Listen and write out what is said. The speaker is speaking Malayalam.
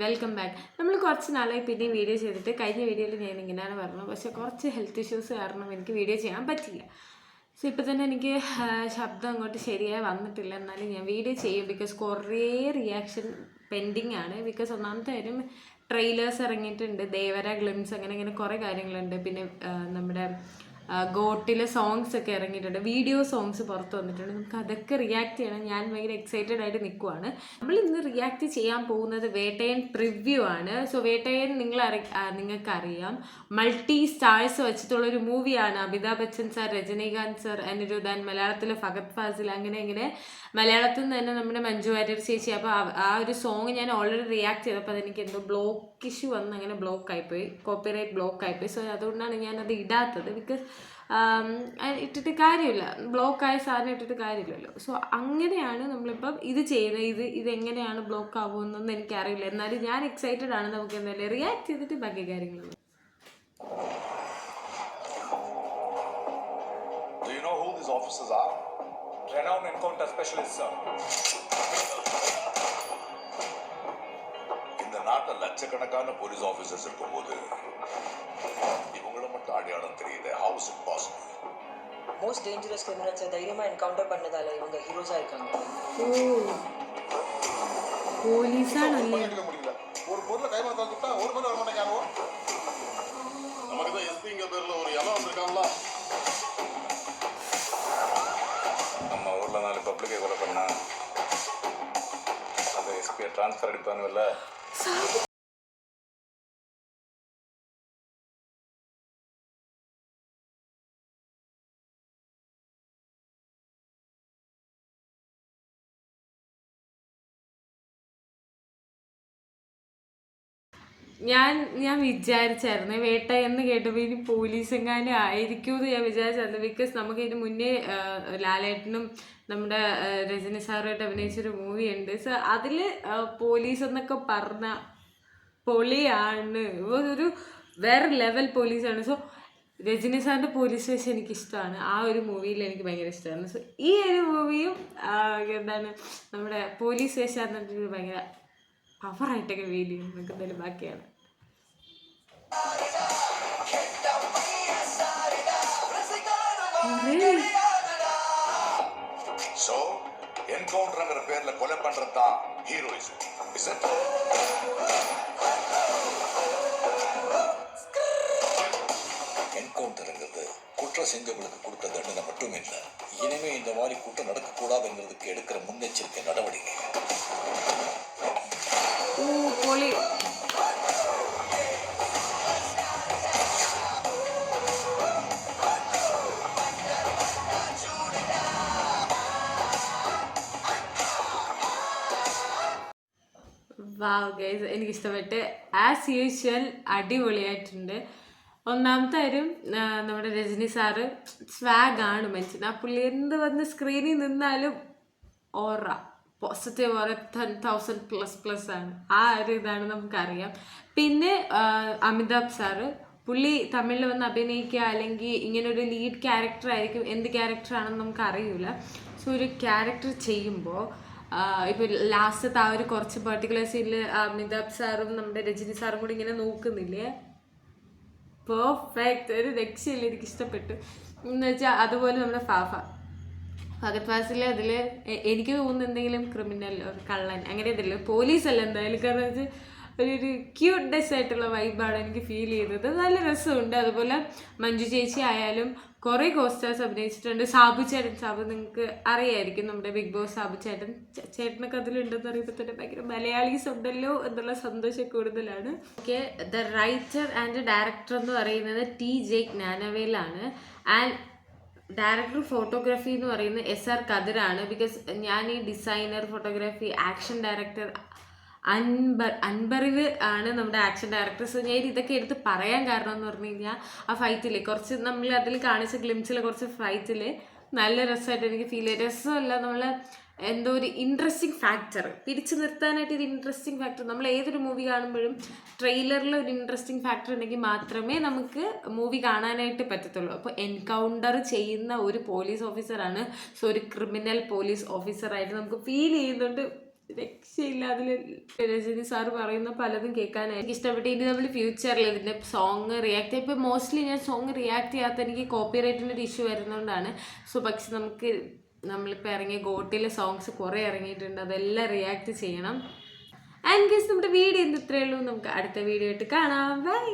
Welcome back. നമ്മൾ കുറച്ച് നാളായി പിന്നെ വീഡിയോ ചെയ്തിട്ട് കഴിഞ്ഞ വീഡിയോയിൽ ഞാൻ ഇങ്ങനെയാണ് പറഞ്ഞത്, പക്ഷേ കുറച്ച് ഹെൽത്ത് ഇഷ്യൂസ് കാരണം എനിക്ക് വീഡിയോ ചെയ്യാൻ പറ്റില്ല. സോ ഇപ്പോൾ തന്നെ എനിക്ക് ശബ്ദം അങ്ങോട്ട് ശരിയായി വന്നിട്ടില്ല, എന്നാലും ഞാൻ വീഡിയോ ചെയ്യും. ബിക്കോസ് കുറേ റിയാക്ഷൻ പെൻഡിങ് ആണ്. ബിക്കോസ് ഒന്നാമത്തെ കാര്യം ട്രെയിലേഴ്സ് ഇറങ്ങിയിട്ടുണ്ട്, ദേവര ഗ്ലിംസ് അങ്ങനെ കുറേ കാര്യങ്ങളുണ്ട്. പിന്നെ നമ്മുടെ ഗോട്ടിലെ സോങ്സ് ഒക്കെ ഇറങ്ങിയിട്ടുണ്ട്, വീഡിയോ സോങ്സ് പുറത്ത് വന്നിട്ടുണ്ട്. നമുക്ക് അതൊക്കെ റിയാക്ട് ചെയ്യണം. ഞാൻ ഭയങ്കര എക്സൈറ്റഡ് ആയിട്ട് നിൽക്കുവാണ്. നമ്മൾ ഇന്ന് റിയാക്ട് ചെയ്യാൻ പോകുന്നത് വേട്ടയൻ പ്രിവ്യൂ ആണ്. സോ വേട്ടയൻ നിങ്ങൾക്കറിയാം, മൾട്ടി സ്റ്റാർസ് വെച്ചിട്ടുള്ളൊരു മൂവിയാണ്. Amitabh Bachchan sir, Rajinikanth sir, Anirudh, and മലയാളത്തിലെ ഫഹദ് ഫാസിൽ, അങ്ങനെ മലയാളത്തിൽ നിന്ന് തന്നെ നമ്മുടെ മഞ്ജു വാര്യർ ചേച്ചി. അപ്പോൾ ആ ഒരു സോങ് ഞാൻ ഓൾറെഡി റിയാക്ട് ചെയ്തപ്പോൾ അതെനിക്ക് എന്തോ ബ്ലോക്ക് ഇഷ്യൂ വന്ന് അങ്ങനെ ബ്ലോക്ക് ആയിപ്പോയി, കോപ്പിറൈറ്റ് ബ്ലോക്ക് ആയിപ്പോയി. സോ അതുകൊണ്ടാണ് ഞാനത് ഇടാത്തത്. ബിക്കോസ് ഇട്ടിട്ട് കാര്യമില്ല, ബ്ലോക്കായ സാധനം ഇട്ടിട്ട് കാര്യമില്ലല്ലോ. സോ അങ്ങനെയാണ് നമ്മളിപ്പം ഇത് ചെയ്യുന്നത്. ഇതെങ്ങനെയാണ് ബ്ലോക്ക് ആവുമെന്നൊന്നും എനിക്കറിയില്ല, എന്നാലും ഞാൻ എക്സൈറ്റഡ് ആണ്. നമുക്ക് എന്തായാലും റിയാക്ട് ചെയ്തിട്ട് ബാക്കി കാര്യങ്ങൾ. Renowned encounter specialists, sir. இந்த நாட்டில் லட்சக்கணக்கான போலீஸ் ஆஃபீஸர்ஸ் இருக்கும்போது இவங்கள மட்டும் அடையாளம் தெரியுது. How is it possible? Most dangerous கிரிமினல்ஸை தைரியமாக என்கவுண்டர் பண்ணதால இவங்க ஹீரோஸாக இருக்காங்க. போலீஸாണല്ലേ? முடியல. ஒரு பொருளை கைமாத்த கொடுத்தா ஒரு மணி வர மாட்டேங்க. யாரோ நமக்கு தான் எஸ்பிங்க பேர்ல ஒரு இடம் வந்திருக்காங்களா? நம்ம ஊர்ல 4 பப்ளிக்கை கொலை பண்ணா அந்த எஸ்பியை டிரான்ஸ்ஃபர் அடிப்பானுல்ல. ഞാൻ വിചാരിച്ചായിരുന്നു വേട്ട എന്ന് കേട്ടപ്പോൾ ഇനി പോലീസെങ്ങാനും ആയിരിക്കുമെന്ന് ഞാൻ വിചാരിച്ചായിരുന്നു. ബിക്കോസ് നമുക്ക് ഇതിന് മുന്നേ ലാലേട്ടനും നമ്മുടെ രജനി സാറുമായിട്ട് അഭിനയിച്ചൊരു മൂവി ഉണ്ട്. സോ അതിൽ പോലീസ് എന്നൊക്കെ പറഞ്ഞ പൊളിയാണ്, ഒരു വേറെ ലെവൽ പോലീസാണ്. സോ രജനി സാറിൻ്റെ പോലീസ് സ്റ്റേഷൻ എനിക്കിഷ്ടമാണ്. ആ ഒരു മൂവിയിൽ എനിക്ക് ഭയങ്കര ഇഷ്ടമാണ്. സോ ഈ ഒരു മൂവിയും എന്താണ് നമ്മുടെ പോലീസ് സ്റ്റേഷൻ എന്നിട്ട് ഭയങ്കര പവറായിട്ടൊക്കെ ഫീൽ ചെയ്യും. നമുക്ക് എന്തായാലും ബാക്കിയാണ്. சோ என்கவுண்டர்ங்கிற பேர்ல கொலை பண்றதுதான் ஹீரோயிசம். Is it? என்கவுண்டர்ங்கிறது குற்றம் செஞ்சவங்களுக்கு கொடுத்த தண்டனை மட்டும் இல்லை, இனிமே இந்த மாதிரி குற்றம் நடக்கக்கூடாதுங்கிறதுக்கு எடுக்கிற முன்னெச்சரிக்கை நடவடிக்கை. വാവ് ഗൈസ്, എനിക്കിഷ്ടപ്പെട്ട്. ആസ് യൂഷ്വൽ അടിപൊളിയായിട്ടുണ്ട്. ഒന്നാമത്തെ കാര്യം നമ്മുടെ രജനി സാറ് സ്വാഗാണ് മനുഷ്യൻ. ആ പുള്ളി എന്ത് വന്ന് സ്ക്രീനിൽ നിന്നാലും ഓറ പോസിറ്റീവ് ഓറ 10,000+ ആണ്. ആ ഒരു ഇതാണ് നമുക്കറിയാം. പിന്നെ അമിതാഭ് സാറ്, പുള്ളി തമിഴിൽ വന്ന് അഭിനയിക്കുക അല്ലെങ്കിൽ ഇങ്ങനൊരു ലീഡ് ക്യാരക്ടർ ആയിരിക്കും, എന്ത് ക്യാരക്ടറാണെന്ന് നമുക്ക് അറിയില്ല. സോ ഒരു ക്യാരക്ടർ ചെയ്യുമ്പോൾ ഇപ്പോൾ ലാസ്റ്റത്തെ ആ ഒരു കുറച്ച് പെർട്ടിക്കുലർ സീനിൽ അമിതാഭ് സാറും നമ്മുടെ രജനി സാറും കൂടി ഇങ്ങനെ നോക്കുന്നില്ലേ, പെർഫെക്റ്റ്, ഒരു രക്ഷയില്ല. എനിക്ക് ഇഷ്ടപ്പെട്ടു എന്ന് വെച്ചാൽ. അതുപോലെ നമ്മുടെ ഫഹദ് ഫാസിൽ അതിൽ എനിക്ക് തോന്നുന്നു എന്തെങ്കിലും ക്രിമിനൽ ഒരു കള്ളൻ അങ്ങനെ എന്തെങ്കിലും, പോലീസല്ല എന്തായാലും. കാരണം വെച്ചാൽ ഒരു ക്യൂട്ട്നെസ് ആയിട്ടുള്ള വൈബാണ് എനിക്ക് ഫീൽ ചെയ്തത്. നല്ല രസമുണ്ട്. അതുപോലെ മഞ്ജു ചേച്ചി ആയാലും കുറേ കോസ്റ്റേഴ്സ് അഭിനയിച്ചിട്ടുണ്ട്. സാബു നിങ്ങൾക്ക് അറിയായിരിക്കും, നമ്മുടെ ബിഗ് ബോസ് സാബു ചേട്ടനൊക്കെ അതിലുണ്ടെന്ന് അറിയുമ്പോൾ തന്നെ ഭയങ്കര മലയാളീസ് ഉണ്ടല്ലോ എന്നുള്ള സന്തോഷം കൂടുതലാണ്. Okay, the writer and director എന്ന് പറയുന്നത് TJ ജ്ഞാനവേലാണ്. ആൻഡ് ഡയറക്ടർ ഫോട്ടോഗ്രാഫി എന്ന് പറയുന്നത് SR കതിരാണ്. ബിക്കോസ് ഞാൻ ഈ ഡിസൈനർ, ഫോട്ടോഗ്രാഫി, ആക്ഷൻ ഡയറക്ടർ അൻബറിവ് ആണ് നമ്മുടെ ആക്ഷൻ ഡയറക്ടർ. സോ ഞാൻ ഇതൊക്കെ എടുത്ത് പറയാൻ കാരണം എന്ന് പറഞ്ഞു കഴിഞ്ഞാൽ ആ ഫൈറ്റിൽ കുറച്ച് നമ്മൾ അതിൽ കാണിച്ച ഗ്ലിംസിലെ കുറച്ച് ഫൈറ്റിൽ നല്ല രസമായിട്ട് എനിക്ക് ഫീൽ ചെയ്യും. രസമല്ല, നമ്മൾ എന്തോ ഒരു ഇൻട്രസ്റ്റിംഗ് ഫാക്ടർ പിടിച്ചു നിർത്താനായിട്ട് ഒരു ഇൻട്രസ്റ്റിംഗ് ഫാക്ടർ. നമ്മൾ ഏതൊരു മൂവി കാണുമ്പോഴും ട്രെയിലറിൽ ഒരു ഇൻട്രസ്റ്റിംഗ് ഫാക്ടർ ഉണ്ടെങ്കിൽ മാത്രമേ നമുക്ക് മൂവി കാണാനായിട്ട് പറ്റത്തുള്ളൂ. അപ്പോൾ എൻകൗണ്ടർ ചെയ്യുന്ന ഒരു പോലീസ് ഓഫീസറാണ്. സോ ഒരു ക്രിമിനൽ പോലീസ് ഓഫീസറായിട്ട് നമുക്ക് ഫീൽ ചെയ്യുന്നുണ്ട്. രക്ഷയില്ല. അതിൽ രജനി സാറ് പറയുന്ന പലതും കേൾക്കാനായി എനിക്ക് ഇഷ്ടപ്പെട്ടു. ഇനി നമ്മൾ ഫ്യൂച്ചറിൽ ഇതിൻ്റെ സോങ് റിയാക്ട് ചെയ്യാം. ഇപ്പോൾ മോസ്റ്റ്ലി ഞാൻ സോങ് റിയാക്ട് ചെയ്യാത്ത എനിക്ക് കോപ്പിറൈറ്റിൻ്റെ ഒരു ഇഷ്യൂ വരുന്നതുകൊണ്ടാണ്. സോ പക്ഷെ നമ്മളിപ്പോൾ ഇറങ്ങിയ ഗോട്ടിലെ സോങ്സ് കുറേ ഇറങ്ങിയിട്ടുണ്ട്, അതെല്ലാം റിയാക്ട് ചെയ്യണം. ആൻഡ് ഗൈസ് നമ്മുടെ വീഡിയോ ഇത്രയേ ഉള്ളൂ. നമുക്ക് അടുത്ത വീഡിയോ ആയിട്ട് കാണാം. ബൈ.